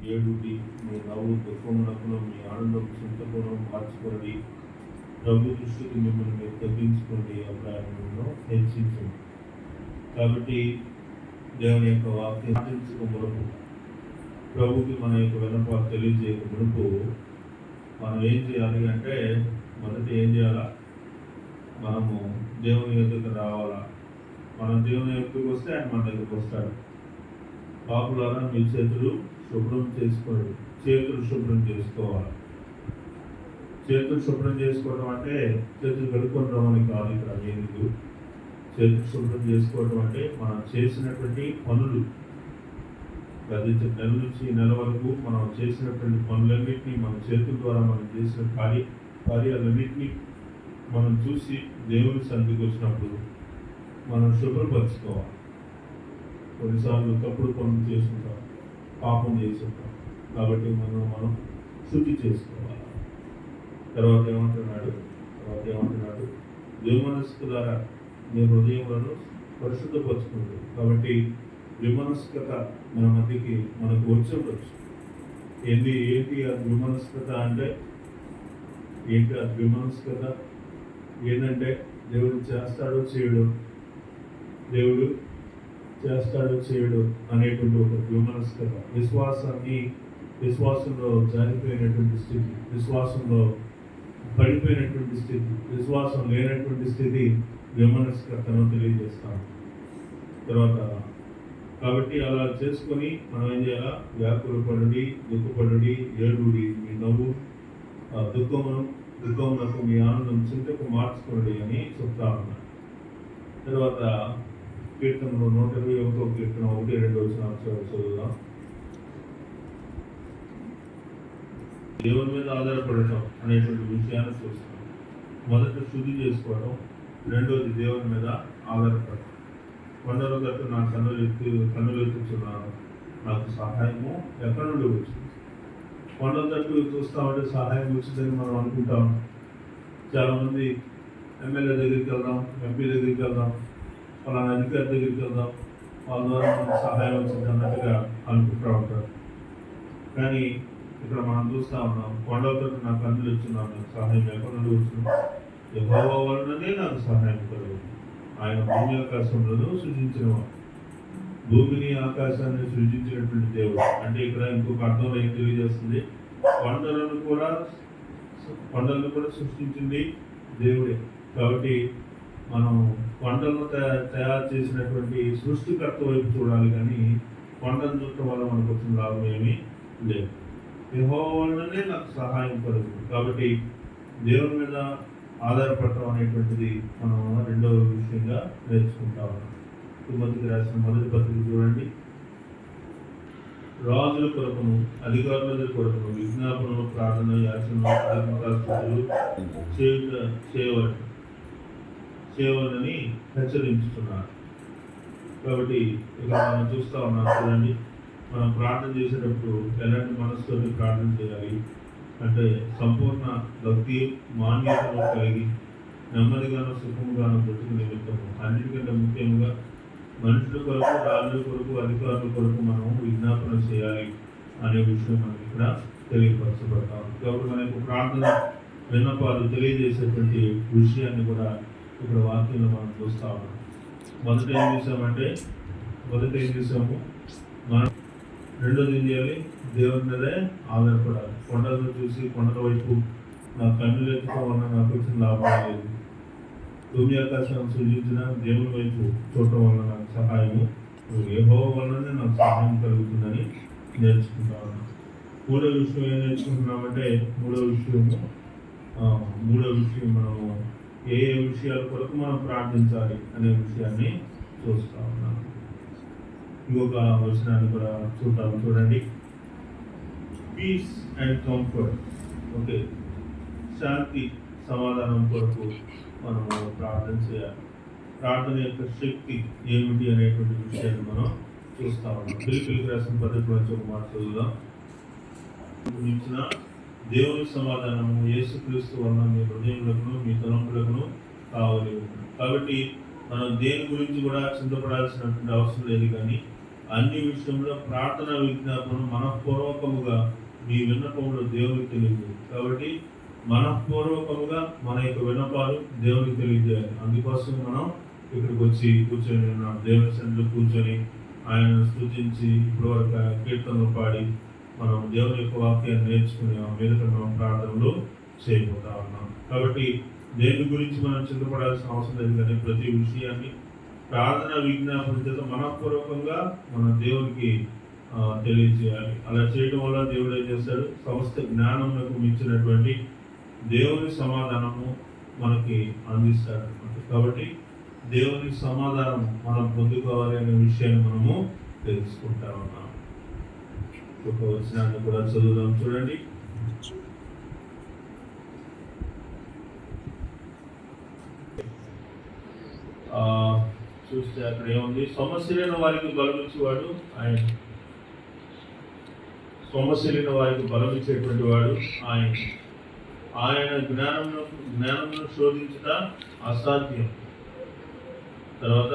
ఏడుడి, మీ నవ్వు దుఃఖమునకును మీ ఆనందం చింతకును మార్చుకోండి. ప్రభు దృష్టికి మిమ్మల్ని మీరు తగ్గించుకోండి, ఆ ప్రయాణంలో హెచ్చించండి. కాబట్టి దేవుని యొక్క వాక్యం పాటించక మునుపు, ప్రభుకి మన యొక్క విన్నపాలు తెలియజేయక మునుపు మనం ఏం చేయాలి అంటే, మొదట ఏం చేయాలా? మనము దేవుని ఎదుగుకు రావాలా. మనం దేవుని ఎదుగుకు వస్తే ఆయన మన దగ్గరకు వస్తాడు. పాపులారా మీ చేతులు శుభ్రం చేసుకోండి. చేతులు శుభ్రం చేసుకోవాలి. చేతులు శుభ్రం చేసుకోవడం అంటే చేతులు కడుక్కోవడం అని కాదు. ఇక్కడ ఎందుకు చేతులు శుభ్రం చేసుకోవడం అంటే మనం చేసినటువంటి పనులు, ప్రతి నెల నుంచి నెల వరకు మనం చేసినటువంటి పనులన్నింటినీ మన చేతుల ద్వారా మనం చేసిన కార్యాలన్నింటినీ మనం చూసి దేవుని సన్నిధికి వచ్చినప్పుడు మనం శుభ్రపరచుకోవాలి. కొన్నిసార్లు తప్పుడు పనులు చేసుకుంటాం, పాపం చేసుకుంటాం. కాబట్టి మనం శుద్ధి చేసుకోవాలి. తర్వాత ఏమంటున్నాడు? విమనస్కు ద్వారా మీ హృదయములను పరిశుద్ధపరచుకుంది. కాబట్టి విమనస్కత మన మధ్యకి మనకు వచ్చి ఉండొచ్చు. ఏంటి అది విమనస్కత అంటే? ఏంటి అది విమనస్కత? ఏంటంటే దేవుడు చేస్తాడో చేయడు అనేటువంటి ఒక విమనస్కత. విశ్వాసంలో జారిపోయినటువంటి స్థితి, విశ్వాసంలో పడిపోయినటువంటి స్థితి, విశ్వాసం లేనటువంటి స్థితి విమనస్కతను తెలియజేస్తాను. తర్వాత కాబట్టి అలా చేసుకొని మనం ఏం చేయాలా? వ్యాకులపడుడి, దుఃఖపడుడి, ఏడుడి, మీ నవ్వు దుఃఖమునకు మీ ఆనందం చింతకు మార్చుకోండి అని చెప్తా ఉన్నాను. తర్వాత కీర్తనలో 121 కీర్తన 1-2 చదువుదాం. దేవుని మీద ఆధారపడటం అనేటువంటి విషయాన్ని చూస్తాం. మొదట శుద్ధి చేసుకోవడం, రెండోది దేవుని మీద ఆధారపడటం. కొండల తట్టు నా కన్నులెత్తుచున్నాను, నాకు సహాయము ఎక్కడి నుండి వచ్చింది? కొండల తట్టు చూస్తా ఉంటే సహాయం వచ్చిందని మనం అనుకుంటాం. చాలామంది ఎమ్మెల్యే దగ్గరికి వెళ్దాం, ఎంపీ దగ్గరికి వెళ్దాం, ఫలానా అధికారి దగ్గరికి వెళ్దాం, వాళ్ళ ద్వారా మనకు సహాయం వచ్చింది అన్నట్టుగా అనుకుంటూ ఉంటారు. కానీ ఇక్కడ మనం చూస్తూ ఉన్నాం, కొండలతో నా కన్నులు వచ్చినాను, నాకు సహాయం ఎక్కడి నుండి వచ్చింది? యెహోవా వలననే నాకు సహాయం కలుగుతుంది. ఆయన భూమి ఆకాశంలో సృజించినవాడు. భూమిని ఆకాశాన్ని సృజించినటువంటి దేవుడు అంటే ఇక్కడ ఇంకొక అర్థంలో ఏం తెలియజేస్తుంది? కొండలను కూడా సృష్టించింది దేవుడే. కాబట్టి మనం కొండలను తయారు చేసినటువంటి సృష్టికర్త వైపు చూడాలి, కానీ కొండను చూడటం వల్ల మనకు వచ్చిన లాభం ఏమీ లేదు. యెహోవా వలననే నాకు సహాయం కలుగుతుంది. కాబట్టి దేవుని మీద ఆధారపడటం అనేటువంటిది మనం రెండవ విషయంగా నేర్చుకుంటా ఉన్నాం. తిమోతికి రాసిన మొదటి పత్రిక చూడండి. రాజుల కొరకును అధికారుల కొరకును విజ్ఞాపనలు, ప్రార్థన, యాచనలు, చేయవలని హెచ్చరించుతున్నారు. కాబట్టి ఇక్కడ మనం చూస్తూ ఉన్నాం చూడండి, మనం ప్రార్థన చేసేటప్పుడు ఎలాంటి మనసుతోటి ప్రార్థన చేయాలి అంటే సంపూర్ణ భక్తి మాన్యతను కలిగి నెమ్మదిగాను సుఖముగాను బ్రతుకు నిమిత్తము, అన్నిటికంటే ముఖ్యంగా మనుషుల కొరకు, రాజుల కొరకు, అధికారుల కొరకు మనం విజ్ఞాపన చేయాలి అనే విషయం మనకి ఇక్కడ తెలియపరచబడతాం. కాబట్టి మన యొక్క ప్రార్థన విన్నపాలు తెలియజేసేటువంటి విషయాన్ని కూడా ఇక్కడ వాక్యంలో మనం చూస్తా ఉన్నాం. మొదట ఏం చేసాము మనం? రెండోది ఏం చేయాలి? దేవుని మీదే ఆధారపడాలి. కొండలను చూసి కొండల వైపు నా కన్నులు ఎత్తుకో వల్ల నాకు వచ్చిన లాభం లేదు. భూమి ఆకాశం సృజించిన దేవుని వైపు చూడటం వల్ల నాకు సహాయము యెహోవా వలననే నాకు సహాయం కలుగుతుందని నేర్చుకుంటా ఉన్నాను. మూడో విషయం ఏం నేర్చుకుంటున్నామంటే, మూడో విషయం మనము ఏ విషయాల కొరకు మనం ప్రార్థించాలి అనే విషయాన్ని చూస్తా ఉన్నాం. ఇంకొక వచనాన్ని కూడా చూడండి. పీస్ అండ్ కంఫర్ట్, ఓకే, శాంతి సమాధానం కొరకు మనము ప్రార్థన చేయాలి. ప్రార్థన యొక్క శక్తి ఏమిటి అనేటువంటి విషయాన్ని మనం చూస్తా ఉన్నాం. ఫిలిప్పీయులకు రాసిన పత్రిక నుంచి ఒక మాట చదువుదాం. ఇచ్చిన దేవుని సమాధానము యేసుక్రీస్తు వలన మీ హృదయములకు మీ తలంపులకు కావాలి. కాబట్టి మనం దేని గురించి కూడా చింతపడాల్సినటువంటి అవసరం లేదు, కానీ అన్ని విషయంలో ప్రార్థన విజ్ఞాపనం మనఃపూర్వకముగా మీ విన్నపములు దేవునికి తెలియదు. కాబట్టి మనఃపూర్వకముగా మన యొక్క విన్నపాలు దేవునికి తెలియజేయాలి. అందుకోసం మనం ఇక్కడికి వచ్చి కూర్చొని ఉన్నాం. దేవుని సన్నిధిలో కూర్చొని ఆయనను స్తుతించి ఇప్పటివరకు కీర్తనలు పాడి మనం దేవుని యొక్క వాక్యాన్ని నేర్చుకుని ఆ మీదట మనం ప్రార్థనలు చేయబోతా ఉన్నాం. కాబట్టి దేని గురించి మనం చింతపడాల్సిన అవసరం లేదు, కానీ ప్రతి విషయాన్ని ప్రార్థన విజ్ఞాపన చేత మనఃపూర్వకంగా మన దేవునికి తెలియజేయాలి. అలా చేయడం వల్ల దేవుడు ఏం చేస్తాడు? సమస్త జ్ఞానములకు మించినటువంటి దేవుని సమాధానము మనకి అందిస్తాడు అనమాట. కాబట్టి దేవుని సమాధానం మనం పొందుకోవాలి అనే విషయాన్ని మనము తెలుసుకుంటా ఉన్నాం. ఒక వచనాన్ని కూడా చదువుదాం, చూడండి. చూస్తే అక్కడ ఏముంది? సొమ్మసిలిన వారికి బలమిచ్చేవాడు ఆయన. సొమ్మసిలిన వారికి బలమిచ్చేటువంటి వాడు ఆయన. ఆయన జ్ఞానమును శోధించుట అసాధ్యం. తర్వాత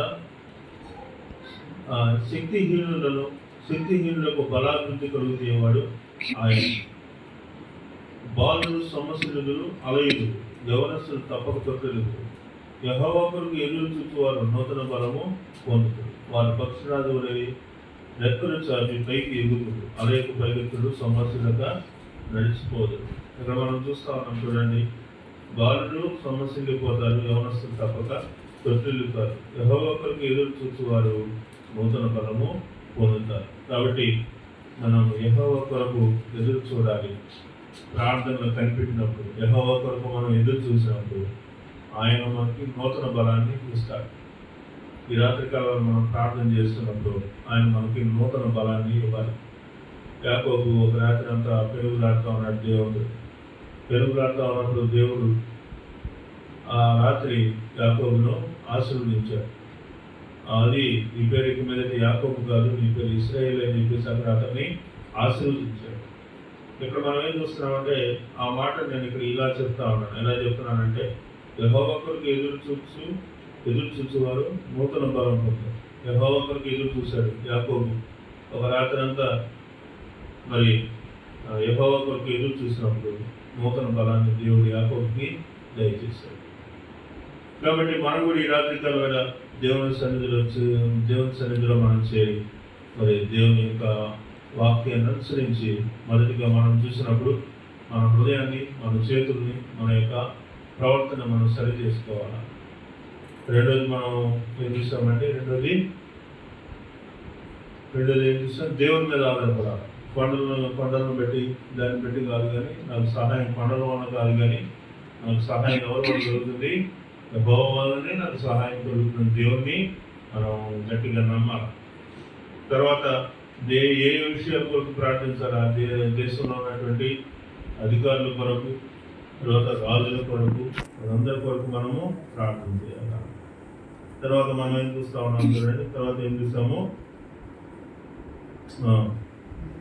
శక్తిహీనులకు బలాభివృద్ధి కలుగుతేవాడు ఆయన. బాలుడు సొమ్మసిలుడు అలయుడు, యవనస్తులు తప్పక తొట్టలేదు. యెహోవా కొరకు ఎదురు చూచు వారు నూతన బలము పొందుతారు. వారి పక్షిరాజు వలె రెక్కలు చాపి పైకి ఎగురుతారు. అలయకు పైకెత్తుడు సొమ్మసిలుగా నడిచిపోదు. ఇక్కడ మనం చూస్తా ఉన్నాం, చూడండి. బాలుడు సొమ్మసిల్లిపోతారు, యవనస్తులు తప్పక తొట్టిల్లుతారు. యెహోవా కొరకు ఎదురు చూచు వారు నూతన బలము పొందుతారు. కాబట్టి మనం యెహోవా కొరకు ఎదురు చూడాలి. ప్రార్థనలు కనిపెట్టినప్పుడు, యెహోవా కొరకు మనం ఎదురు చూసినప్పుడు ఆయన మనకి నూతన బలాన్ని ఇస్తాడు. ఈ రాత్రి కాలం మనం ప్రార్థన చేస్తున్నప్పుడు ఆయన మనకి నూతన బలాన్ని ఇవ్వాలి. యాకోబు ఒక రాత్రి అంతా పెరుగులాడుతూ ఉన్నాడు. పెరుగులాడుతూ ఉన్నప్పుడు దేవుడు ఆ రాత్రి యాకోబును ఆశీర్వదించాడు. అది నీ పేరు ఇక మీద యాకోబు కాదు, నీ పేరు ఇశ్రాయేలు అని చెప్పేసి అక్కడ అతన్ని ఆశీర్వదించాడు. ఇక్కడ మనం ఏం చూస్తున్నామంటే, ఆ మాట నేను ఇక్కడ ఇలా చెప్తా ఉన్నాను. ఎలా చెప్తున్నానంటే, యెహోవా కొరకు ఎదురు చూసేవారు నూతన బలం పొందారు. యెహోవా కొరకు ఎదురు చూశాడు యాకోబు. ఒక రాత్రి అంతా మరి యెహోవా కొరకు ఎదురు చూసినప్పుడు నూతన బలాన్ని దేవుడు యాకోబుకి దయచేశాడు. కాబట్టి మనం కూడా ఈ రాత్రి కాల దేవుని సన్నిధిలో మనం చేరి మరి దేవుని యొక్క వాక్యాన్ని అనుసరించి మొదటిగా మనం చూసినప్పుడు మన హృదయాన్ని, మన చేతుల్ని, మన యొక్క ప్రవర్తన మనం సరి చేసుకోవాలి. రెండోది మనం ఏం చూస్తామంటే, రెండోది ఏం చూస్తాం? దేవుని మీద ఆధారపడాలి. కొండలను బట్టి దాన్ని బట్టి కాదు, కానీ నాకు సహాయం కొండల వల్ల కాదు, కానీ నాకు సహాయం ఎవరి వల్ల కలుగుతుంది? యెహోవా వల్లనే నాకు సహాయం కలుగుతుంది. దేవుణ్ణి మనం గట్టిగా నమ్మాలి. తర్వాత ఏ విషయాల కొరకు ప్రార్థించాలి? దేశంలో ఉన్నటువంటి అధికారుల కొరకు, తర్వాత రాజుల కొరకు, అందరి కొరకు మనము ప్రార్థన చేయాలి. తర్వాత మనం ఏం చూస్తా ఉన్నాం చూడండి. తర్వాత ఏం చూస్తాము?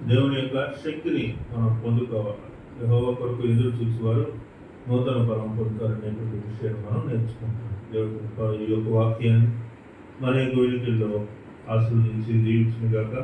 దేవుని యొక్క శక్తిని మనం పొందుకోవాలి. యెహోవా కొరకు ఎదురు చూసేవారు నూతన బలం పొందుతారనేటువంటి విషయాన్ని మనం నేర్చుకుంటాం. దేవుడి ఈ యొక్క వాక్యాన్ని మన యొక్క వెలుగుల్లో ఆశీర్వదించి దీవించిన గాక.